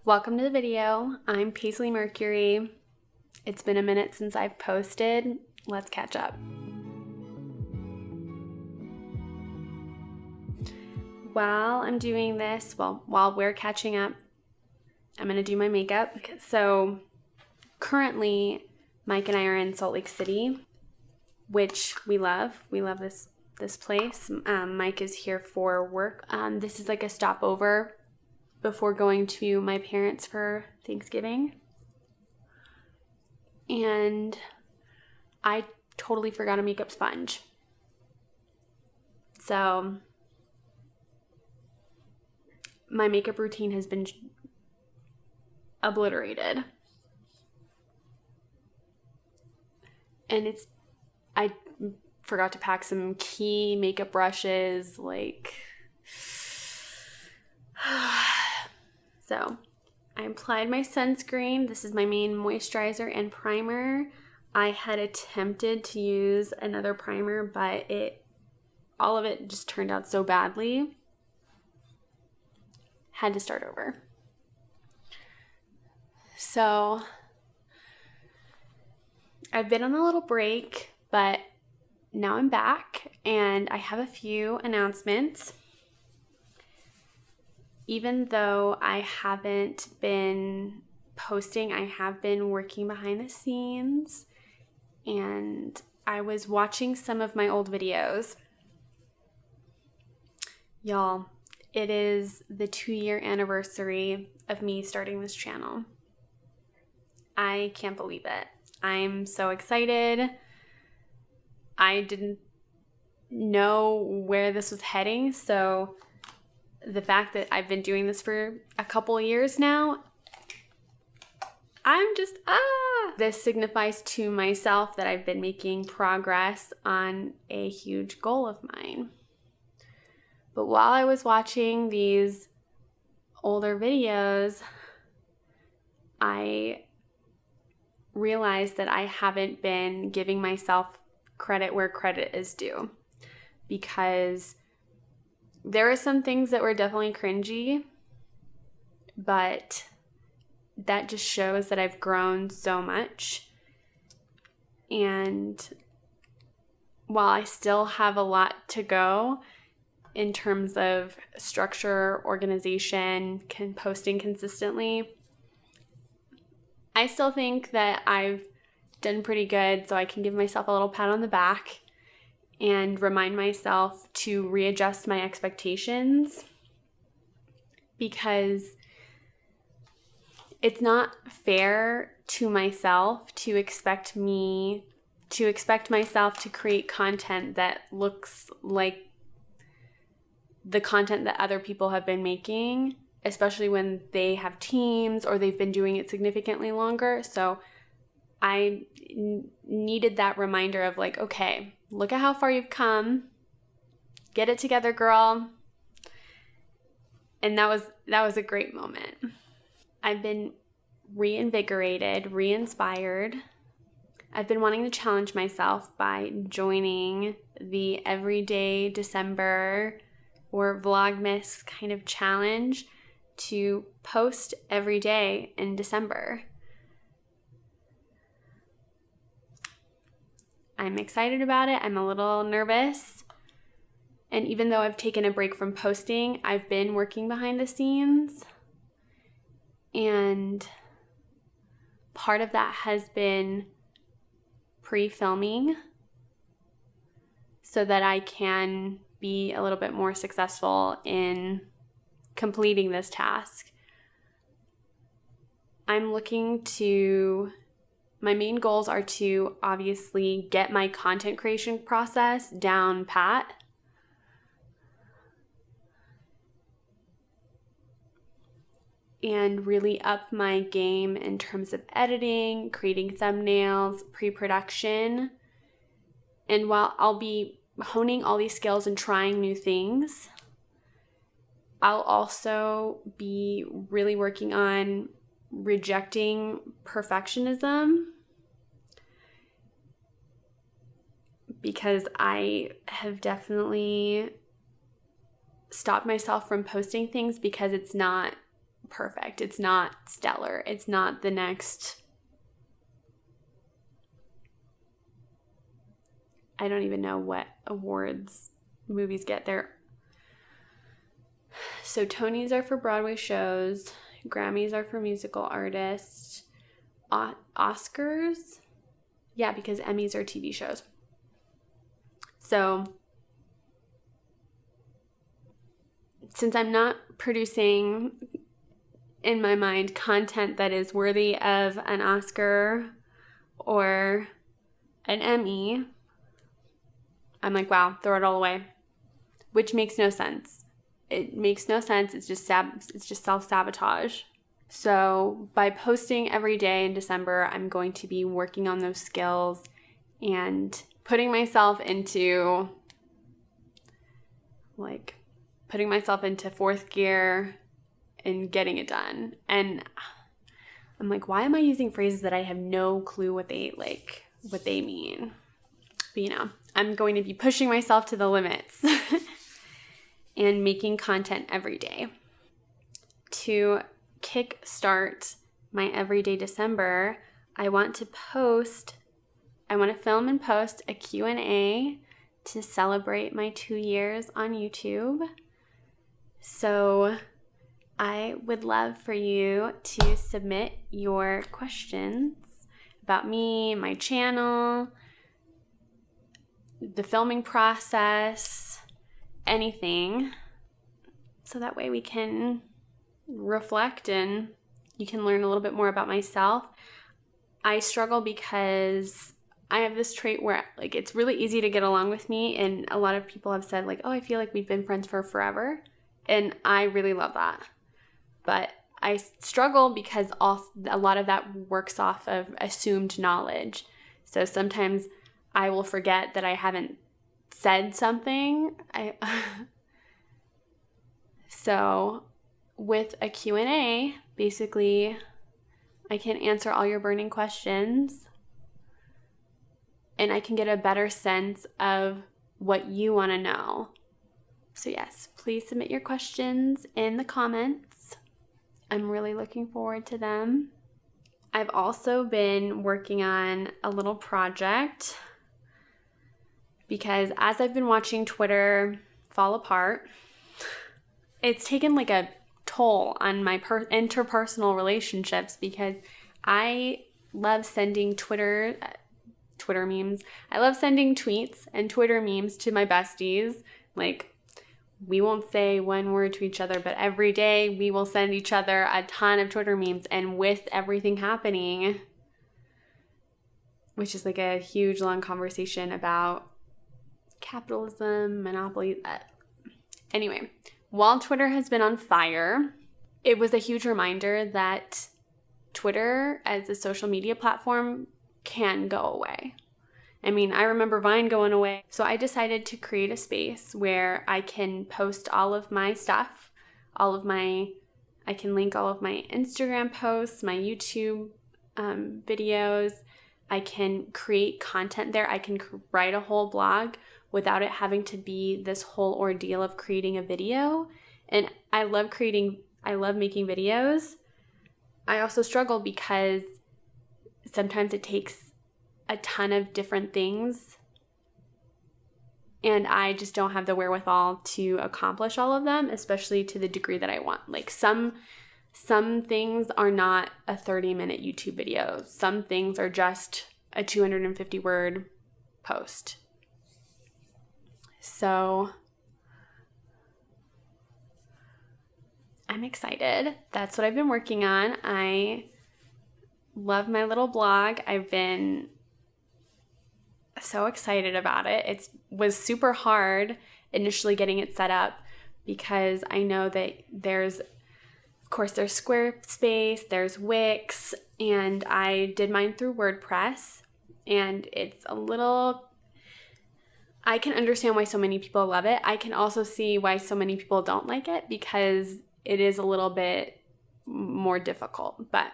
Welcome to the video. I'm Paisley Mercury. It's been a minute since I've posted. Let's catch up. While I'm doing this, while we're catching up, I'm gonna do my makeup. So currently, Mike and I are in Salt Lake City, which we love. We love this place. Mike is here for work. This is like a stopover before going to my parents for Thanksgiving. And I totally forgot a makeup sponge. So my makeup routine has been obliterated. And I forgot to pack some key makeup brushes, So I applied my sunscreen. This is my main moisturizer and primer. I had attempted to use another primer, but all of it just turned out so badly. Had to start over. So I've been on a little break, but now I'm back and I have a few announcements. Even though I haven't been posting, I have been working behind the scenes, and I was watching some of my old videos. Y'all, it is the 2-year anniversary of me starting this channel. I can't believe it. I'm so excited. I didn't know where this was heading, so the fact that I've been doing this for a couple years now, I'm just, This signifies to myself that I've been making progress on a huge goal of mine. But while I was watching these older videos, I realized that I haven't been giving myself credit where credit is due, because there are some things that were definitely cringy, but that just shows that I've grown so much. And while I still have a lot to go in terms of structure, organization, posting consistently, I still think that I've done pretty good, so I can give myself a little pat on the back and remind myself to readjust my expectations, because it's not fair to myself to expect myself to create content that looks like the content that other people have been making, especially when they have teams or they've been doing it significantly longer. So I needed that reminder of okay, look at how far you've come. Get it together, girl. And that was a great moment. I've been reinvigorated, re-inspired. I've been wanting to challenge myself by joining the Everyday December or Vlogmas kind of challenge to post every day in December. I'm excited about it. I'm a little nervous. And even though I've taken a break from posting, I've been working behind the scenes. And part of that has been pre-filming so that I can be a little bit more successful in completing this task. My main goals are to obviously get my content creation process down pat. And really up my game in terms of editing, creating thumbnails, pre-production. And while I'll be honing all these skills and trying new things, I'll also be really working on rejecting perfectionism, because I have definitely stopped myself from posting things because it's not perfect. It's not stellar. It's not the next, I don't even know what awards movies get there. So Tonys are for Broadway shows. Grammys are for musical artists. Oscars? Yeah, because Emmys are TV shows. So since I'm not producing, in my mind, content that is worthy of an Oscar or an Emmy, I'm like, wow, throw it all away, which makes no sense. It makes no sense. It's just self-sabotage. So by posting every day in December, I'm going to be working on those skills and putting myself into fourth gear and getting it done. And I'm like, why am I using phrases that I have no clue what they mean? But I'm going to be pushing myself to the limits and making content every day. To kickstart my everyday December, I want to film and post a Q&A to celebrate my 2 years on YouTube. So I would love for you to submit your questions about me, my channel, the filming process, anything, so that way we can reflect and you can learn a little bit more about myself. I struggle because I have this trait where it's really easy to get along with me, and a lot of people have said oh, I feel like we've been friends for forever, and I really love that. But I struggle because a lot of that works off of assumed knowledge. So sometimes I will forget that I haven't said something. So with a Q&A, basically, I can answer all your burning questions and I can get a better sense of what you want to know. So yes, please submit your questions in the comments. I'm really looking forward to them. I've also been working on a little project because as I've been watching Twitter fall apart, it's taken a toll on my interpersonal relationships because I love sending Twitter memes. I love sending tweets and Twitter memes to my besties. We won't say one word to each other, but every day we will send each other a ton of Twitter memes. And with everything happening, which is a huge long conversation about capitalism, monopoly. Anyway, while Twitter has been on fire, it was a huge reminder that Twitter as a social media platform can go away. I remember Vine going away. So I decided to create a space where I can post all of my stuff, I can link all of my Instagram posts, my YouTube videos. I can create content there. I can write a whole blog without it having to be this whole ordeal of creating a video. And I love making videos. I also struggle because sometimes it takes a ton of different things and I just don't have the wherewithal to accomplish all of them, especially to the degree that I want. Some things are not a 30-minute YouTube video. Some things are just a 250 word post. So I'm excited. That's what I've been working on. I love my little blog. I've been so excited about it. It was super hard initially getting it set up because I know that there's Squarespace, there's Wix, and I did mine through WordPress, and I can understand why so many people love it. I can also see why so many people don't like it because it is a little bit more difficult, but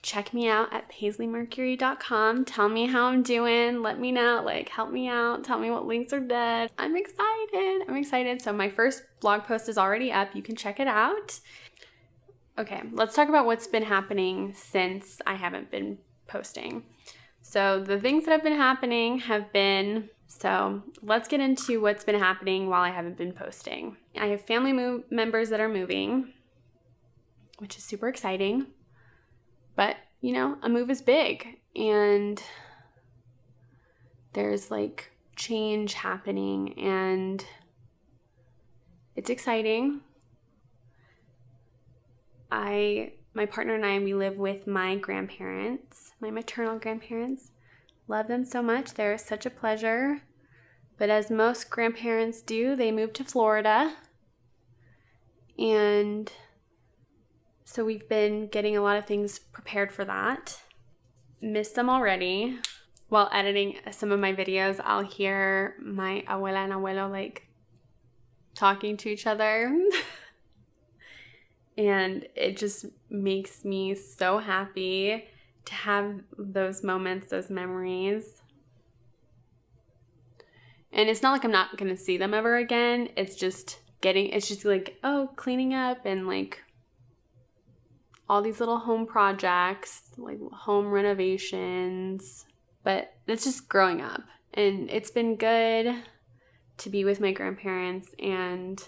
check me out at PaisleyMercury.com. Tell me how I'm doing. Let me know. Help me out. Tell me what links are dead. I'm excited. So my first blog post is already up. You can check it out. Okay, let's talk about what's been happening since I haven't been posting. So the things that have been happening have been, so let's get into what's been happening while I haven't been posting. I have family members that are moving, which is super exciting. But, you know, a move is big and there's like change happening and it's exciting. My partner and I, we live with my grandparents, my maternal grandparents. Love them so much. They're such a pleasure. But as most grandparents do, they moved to Florida. And so we've been getting a lot of things prepared for that. Miss them already. While editing some of my videos, I'll hear my abuela and abuelo like talking to each other. And it just makes me so happy to have those moments, those memories. And it's not like I'm not going to see them ever again. It's just like, oh, cleaning up and like all these little home projects, like home renovations. But it's just growing up. And it's been good to be with my grandparents and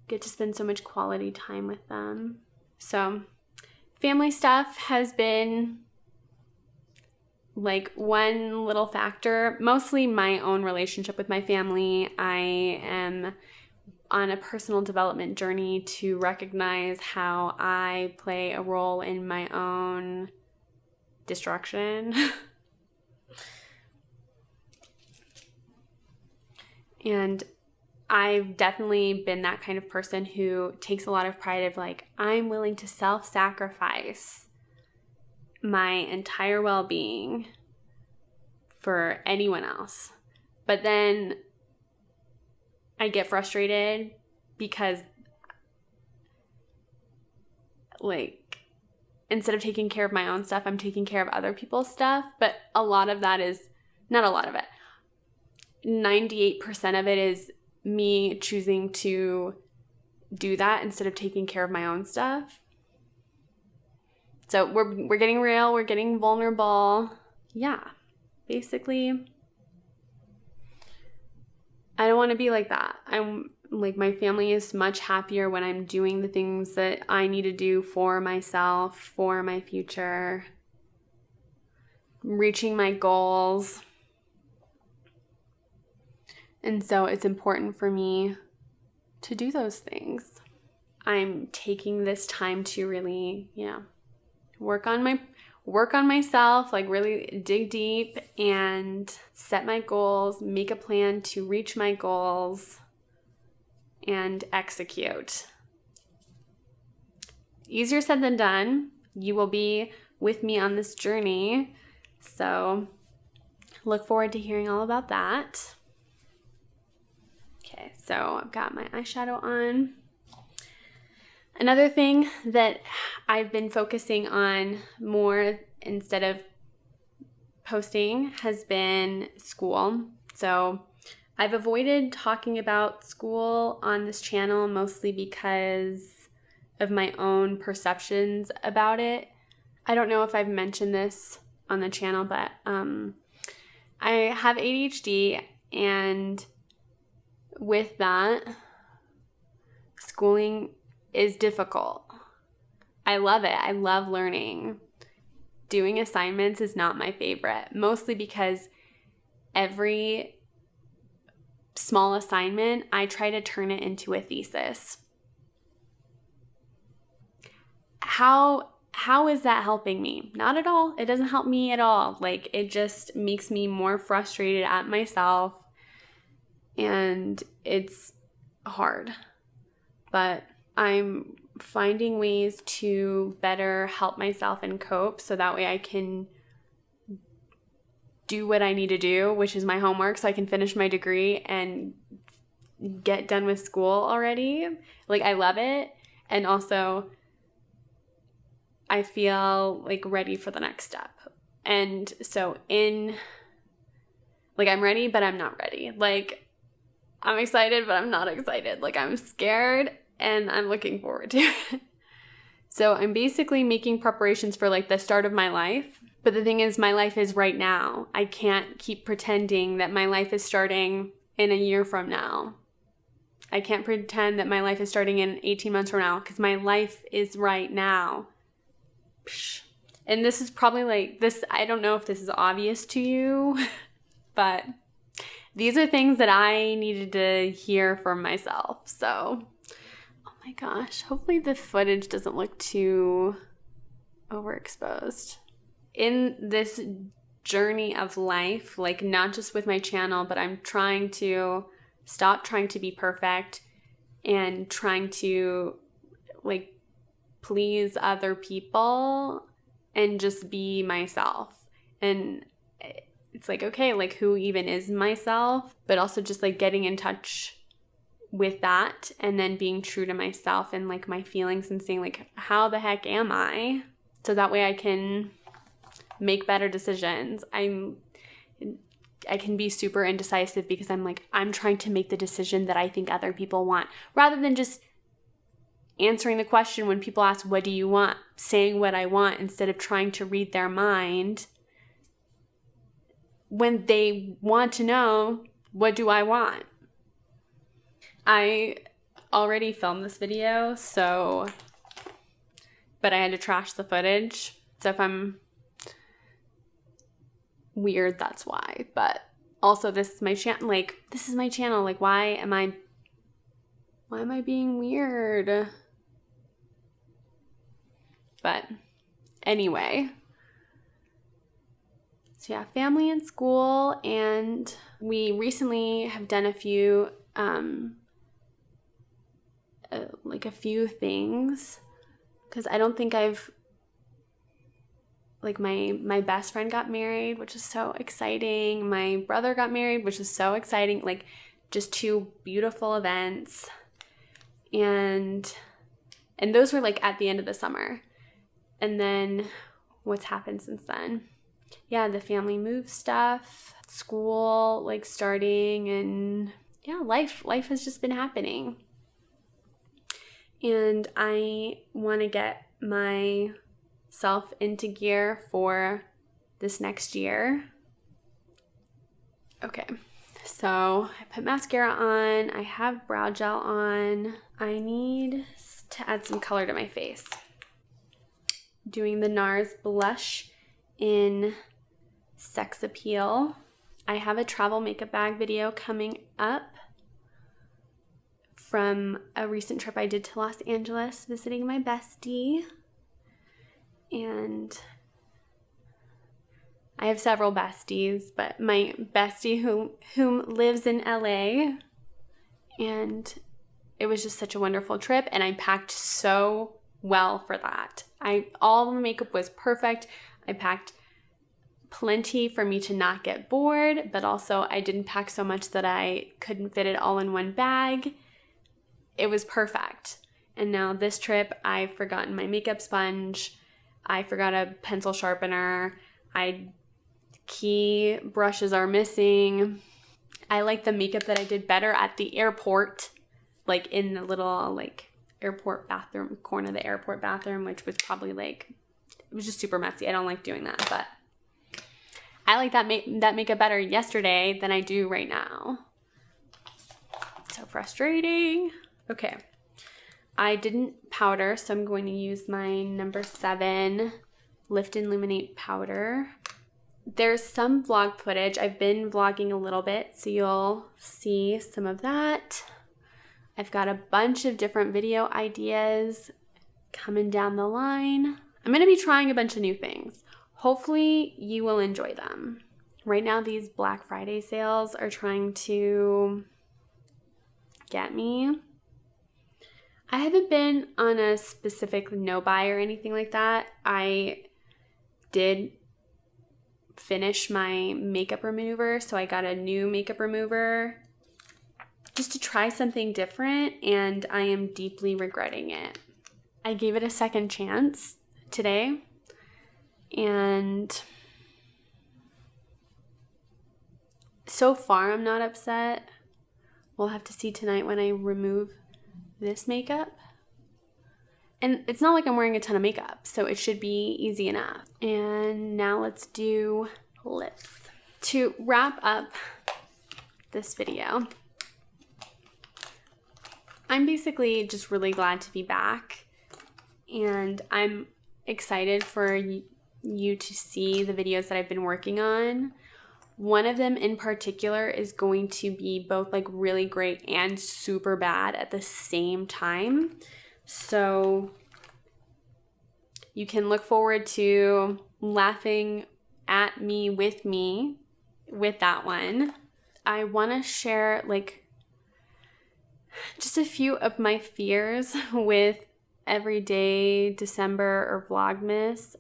get to spend so much quality time with them. So family stuff has been like one little factor, mostly my own relationship with my family. I am on a personal development journey to recognize how I play a role in my own destruction. And I've definitely been that kind of person who takes a lot of pride of like, I'm willing to self-sacrifice my entire well-being for anyone else. But then I get frustrated because like instead of taking care of my own stuff, I'm taking care of other people's stuff. But a lot of that is, not a lot of it, 98% of it is me choosing to do that instead of taking care of my own stuff. So we're getting real, we're getting vulnerable. Yeah, basically, I don't want to be like that. I'm like, my family is much happier when I'm doing the things that I need to do for myself, for my future, reaching my goals. And so it's important for me to do those things. I'm taking this time to really, work on myself, like really dig deep and set my goals, make a plan to reach my goals and execute. Easier said than done. You will be with me on this journey. So look forward to hearing all about that. Okay, so I've got my eyeshadow on. Another thing that I've been focusing on more instead of posting has been school. So I've avoided talking about school on this channel mostly because of my own perceptions about it. I don't know if I've mentioned this on the channel, but I have ADHD, and with that, schooling is difficult. I love it. I love learning. Doing assignments is not my favorite, mostly because every small assignment, I try to turn it into a thesis. How is that helping me? Not at all. It doesn't help me at all. Like, it just makes me more frustrated at myself, and it's hard. But I'm finding ways to better help myself and cope so that way I can do what I need to do, which is my homework, so I can finish my degree and get done with school already. Like, I love it. And also, I feel like ready for the next step. And so I'm ready, but I'm not ready. Like, I'm excited, but I'm not excited. Like, I'm scared and I'm looking forward to it. So I'm basically making preparations for like the start of my life. But the thing is, my life is right now. I can't keep pretending that my life is starting in a year from now. I can't pretend that my life is starting in 18 months from now because my life is right now. And this is probably like this, I don't know if this is obvious to you, but these are things that I needed to hear from myself. So, oh my gosh, hopefully the footage doesn't look too overexposed. In this journey of life, like not just with my channel, but I'm trying to stop trying to be perfect and trying to like please other people and just be myself. And it's like, okay, like who even is myself? But also just like getting in touch with that and then being true to myself and like my feelings and saying like, how the heck am I? So that way I can make better decisions. I can be super indecisive because I'm trying to make the decision that I think other people want rather than just answering the question when people ask, what do you want? Saying what I want instead of trying to read their mind when they want to know, what do I want? I already filmed this video, but I had to trash the footage. So if I'm weird, that's why. But also this is my channel. Like why am I being weird? But anyway, so yeah, family and school, and we recently have done a few things because I don't think I've my best friend got married, which is so exciting. My brother got married, which is so exciting. Like just two beautiful events. And those were like at the end of the summer. And then what's happened since then? Yeah, the family move stuff, school like starting, and yeah, life has just been happening. And I want to get myself into gear for this next year. Okay, so I put mascara on. I have brow gel on. I need to add some color to my face. Doing the NARS blush in Sex Appeal. I have a travel makeup bag video coming up from a recent trip I did to Los Angeles visiting my bestie. And I have several besties, but my bestie whom lives in LA, and it was just such a wonderful trip, and I packed so well for that. All the makeup was perfect. I packed plenty for me to not get bored, but also I didn't pack so much that I couldn't fit it all in one bag. It was perfect. And now this trip, I've forgotten my makeup sponge. I forgot a pencil sharpener. Key brushes are missing. I like the makeup that I did better at the airport, like in the little like airport bathroom, corner of the airport bathroom, which was probably like, it was just super messy. I don't like doing that, but I like that makeup better yesterday than I do right now. So frustrating. Okay. I didn't powder, so I'm going to use my number 7 Lift and Illuminate powder. There's some vlog footage. I've been vlogging a little bit, so you'll see some of that. I've got a bunch of different video ideas coming down the line. I'm going to be trying a bunch of new things. Hopefully you will enjoy them. Right now, these Black Friday sales are trying to get me. I haven't been on a specific no buy or anything like that. I did finish my makeup remover, so I got a new makeup remover just to try something different, and I am deeply regretting it. I gave it a second chance today, and so far I'm not upset. We'll have to see tonight when I remove this makeup. And it's not like I'm wearing a ton of makeup, so it should be easy enough. And now let's do lips. To wrap up this video, I'm basically just really glad to be back, and I'm excited for you to see the videos that I've been working on. One of them in particular is going to be both like really great and super bad at the same time. So you can look forward to laughing at me with that one. I want to share like just a few of my fears with everyday December or Vlogmas.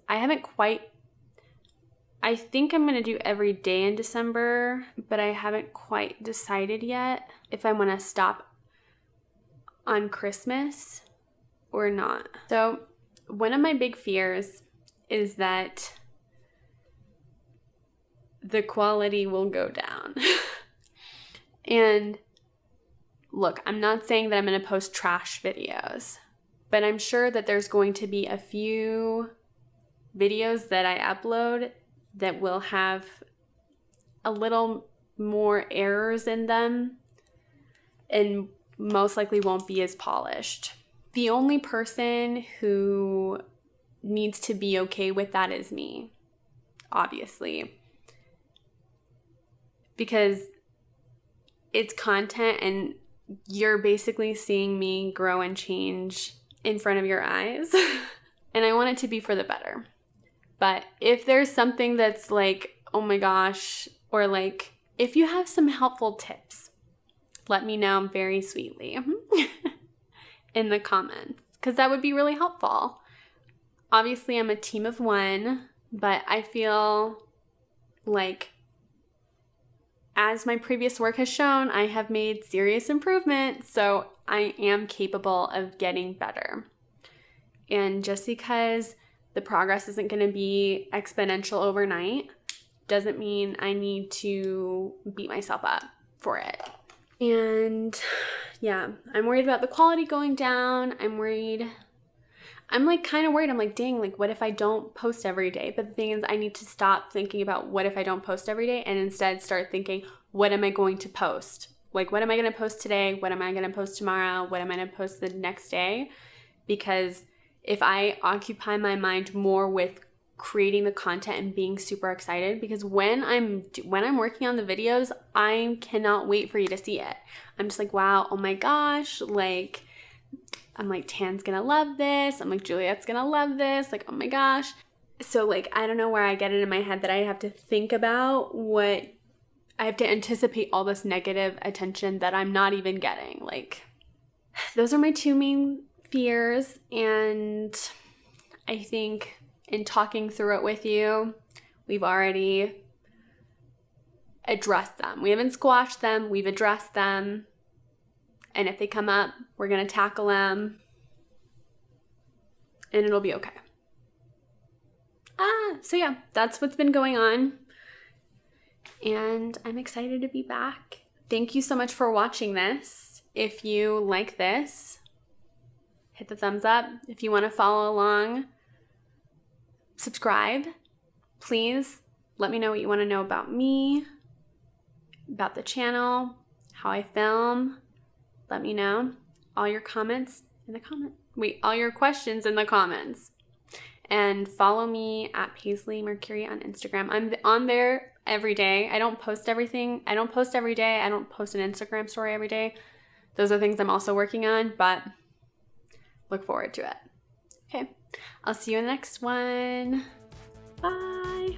I think I'm going to do every day in December, but I haven't quite decided yet if I want to stop on Christmas or not. So one of my big fears is that the quality will go down. And look, I'm not saying that I'm going to post trash videos, but I'm sure that there's going to be a few videos that I upload that will have a little more errors in them and most likely won't be as polished. The only person who needs to be okay with that is me, obviously, because it's content and you're basically seeing me grow and change in front of your eyes. And I want it to be for the better. But if there's something that's like, oh my gosh, or like, if you have some helpful tips, let me know very sweetly in the comments, because that would be really helpful. Obviously, I'm a team of one, but I feel like as my previous work has shown, I have made serious improvements, so I am capable of getting better. And just because the progress isn't going to be exponential overnight doesn't mean I need to beat myself up for it. And yeah, I'm worried about the quality going down. I'm like kind of worried. I'm like, dang, like what if I don't post every day? But the thing is, I need to stop thinking about what if I don't post every day and instead start thinking, what am I going to post? Like, what am I going to post today? What am I going to post tomorrow? What am I going to post the next day? Because if I occupy my mind more with creating the content and being super excited, because when I'm working on the videos, I cannot wait for you to see it. I'm just like, wow, oh my gosh, like, I'm like, Tan's gonna love this. I'm like, Juliet's gonna love this. Like, oh my gosh. So like, I don't know where I get it in my head that I have to think about I have to anticipate all this negative attention that I'm not even getting. Like, those are my two main fears, and I think in talking through it with you, we've already addressed them. We haven't squashed them, we've addressed them, and if they come up, we're gonna tackle them, and it'll be okay. So yeah, that's what's been going on, and I'm excited to be back. Thank you so much for watching this. If you like this, hit the thumbs up. If you want to follow along, subscribe. Please let me know what you want to know about me, about the channel, how I film. Let me know. All your comments in the comments. All your questions in the comments. And follow me at Paisley Mercury on Instagram. I'm on there every day. I don't post everything. I don't post every day. I don't post an Instagram story every day. Those are things I'm also working on, but look forward to it. Okay, I'll see you in the next one. Bye.